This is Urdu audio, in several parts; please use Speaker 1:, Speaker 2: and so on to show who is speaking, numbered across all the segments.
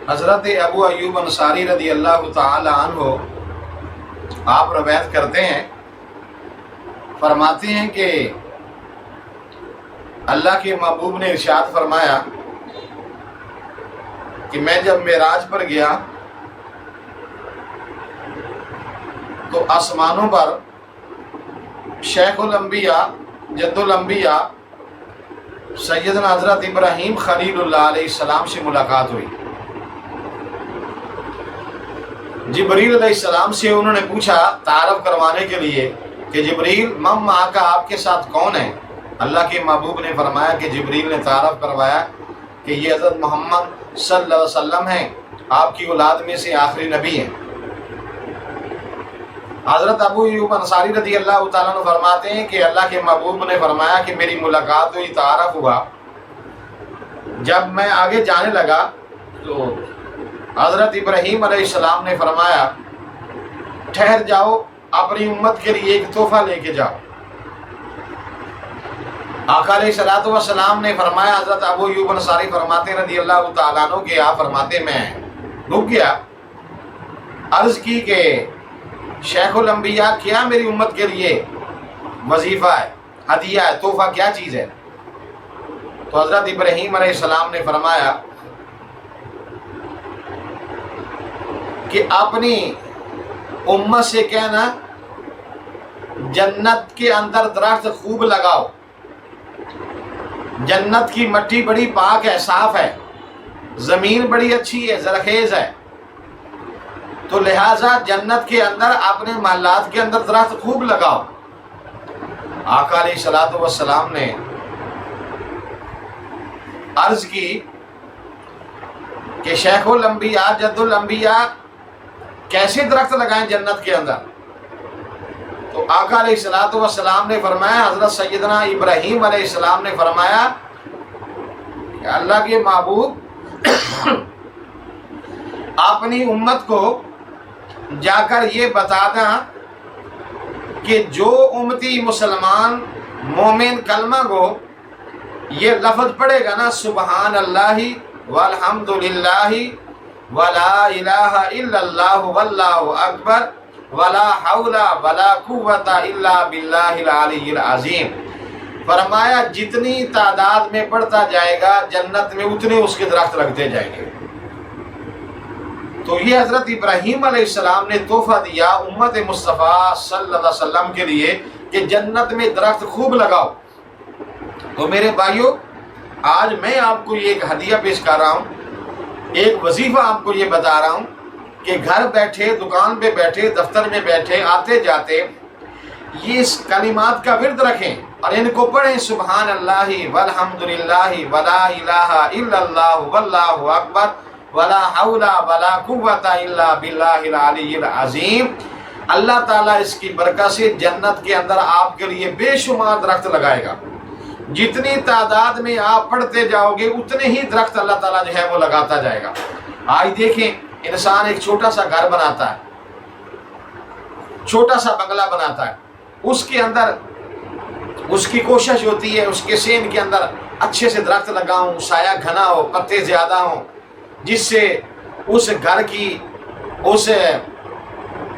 Speaker 1: حضرت ابو ایوب انصاری رضی اللہ تعالی عنہ آپ روایت کرتے ہیں، فرماتے ہیں کہ اللہ کے محبوب نے ارشاد فرمایا کہ میں جب معراج پر گیا تو آسمانوں پر شیخ الانبیاء جد الانبیاء سیدنا حضرت ابراہیم خلیل اللہ علیہ السلام سے ملاقات ہوئی۔ جبریل علیہ السلام سے انہوں نے پوچھا تعارف کروانے کے لیے کہ جبریل مم آقا آپ کے ساتھ کون ہے؟ اللہ کے محبوب نے فرمایا کہ جبریل نے تعارف کروایا کہ یہ حضرت محمد صلی اللہ علیہ وسلم ہیں، آپ کی اولاد میں سے آخری نبی ہیں۔ حضرت ابو ایوب انصاری رضی اللہ تعالیٰ عنہ فرماتے ہیں کہ اللہ کے محبوب نے فرمایا کہ میری ملاقات ہوئی، تعارف ہوا۔ جب میں آگے جانے لگا تو حضرت ابراہیم علیہ السلام نے فرمایا ٹھہر جاؤ، اپنی امت کے لیے ایک تحفہ لے کے جاؤ۔ آقا علیہ الصلوۃ والسلام نے فرمایا، حضرت ابو ایوب انصاری فرماتے رضی اللہ تعالیٰ عنہ کہ آپ فرماتے میں رک گیا، عرض کی کہ شیخ الانبیاء کیا میری امت کے لیے وظیفہ ہے، ہدیہ ہے، تحفہ کیا چیز ہے؟ تو حضرت ابراہیم علیہ السلام نے فرمایا کہ اپنی امت سے کہنا جنت کے اندر درخت خوب لگاؤ، جنت کی مٹی بڑی پاک ہے، صاف ہے، زمین بڑی اچھی ہے، زرخیز ہے، تو لہٰذا جنت کے اندر اپنے محلات کے اندر درخت خوب لگاؤ۔ آقا علیہ الصلوۃ والسلام نے عرض کی کہ شیخ الانبیاء جد الانبیاء کیسے درخت لگائیں جنت کے اندر؟ تو آقا علیہ الصلوۃ والسلام نے فرمایا، حضرت سیدنا ابراہیم علیہ السلام نے فرمایا کہ اللہ کے محبوب اپنی امت کو جا کر یہ بتانا کہ جو امتی مسلمان مومن کلمہ کو یہ لفظ پڑھے گا نا، سبحان اللہ والحمد للہ ولا الہ الا اللہ واللہ اکبر ولا حول ولا قوت الا باللہ العلی العظیم، فرمایا جتنی تعداد میں پڑھتا جائے گا جنت میں اتنے اس کے درخت لگتے جائیں گے۔ تو یہ حضرت ابراہیم علیہ السلام نے تحفہ دیا امت مصطفیٰ صلی اللہ علیہ وسلم کے لیے کہ جنت میں درخت خوب لگاؤ۔ تو میرے بھائیوں، آج میں آپ کو یہ ایک ہدیہ پیش کر رہا ہوں، ایک وظیفہ آپ کو یہ بتا رہا ہوں کہ گھر بیٹھے، دکان پہ بیٹھے، دفتر میں بیٹھے، آتے جاتے یہ اس کلمات کا ورد رکھیں اور ان کو پڑھیں، سبحان اللہ والحمد للہ ولا الہ الا اللہ واللہ اکبر ولا حول ولا قوت الا باللہ العلی العظیم۔ اللہ تعالیٰ اس کی برکت سے جنت کے اندر آپ کے لیے بے شمار درخت لگائے گا۔ جتنی تعداد میں آپ پڑھتے جاؤ گے اتنے ہی درخت اللہ تعالیٰ جو ہے وہ لگاتا جائے گا۔ آج دیکھیں، انسان ایک چھوٹا سا گھر بناتا ہے، چھوٹا سا بنگلہ بناتا ہے، اس کے اندر اس کی کوشش ہوتی ہے اس کے سین کے اندر اچھے سے درخت لگاؤں، سایہ گھنا ہو، پتے زیادہ ہوں، جس سے اس گھر کی، اس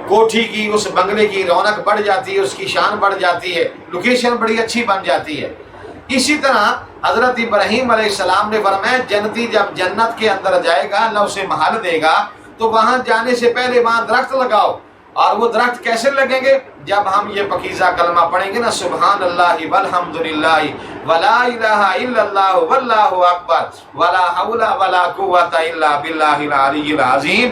Speaker 1: کوٹھی کی، اس بنگلے کی رونق بڑھ جاتی ہے، اس کی شان بڑھ جاتی ہے، لوکیشن بڑی اچھی بن جاتی ہے۔ اسی طرح حضرت ابراہیم علیہ السلام نے فرمایا جنتی جب جنت کے اندر جائے گا، اللہ اسے محل دے گا، تو وہاں جانے سے پہلے وہاں درخت لگاؤ۔ اور وہ درخت کیسے لگیں گے؟ جب ہم یہ پکیزہ کلمہ پڑھیں گے نا، سبحان اللہ والحمد للہ ولا الہ الا اللہ واللہ اکبر ولا حول ولا قوت الا باللہ العلی العظیم۔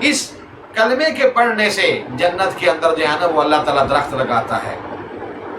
Speaker 1: اس کلمے کے پڑھنے سے جنت کے اندر جو ہے نا وہ اللہ تعالیٰ درخت لگاتا ہے۔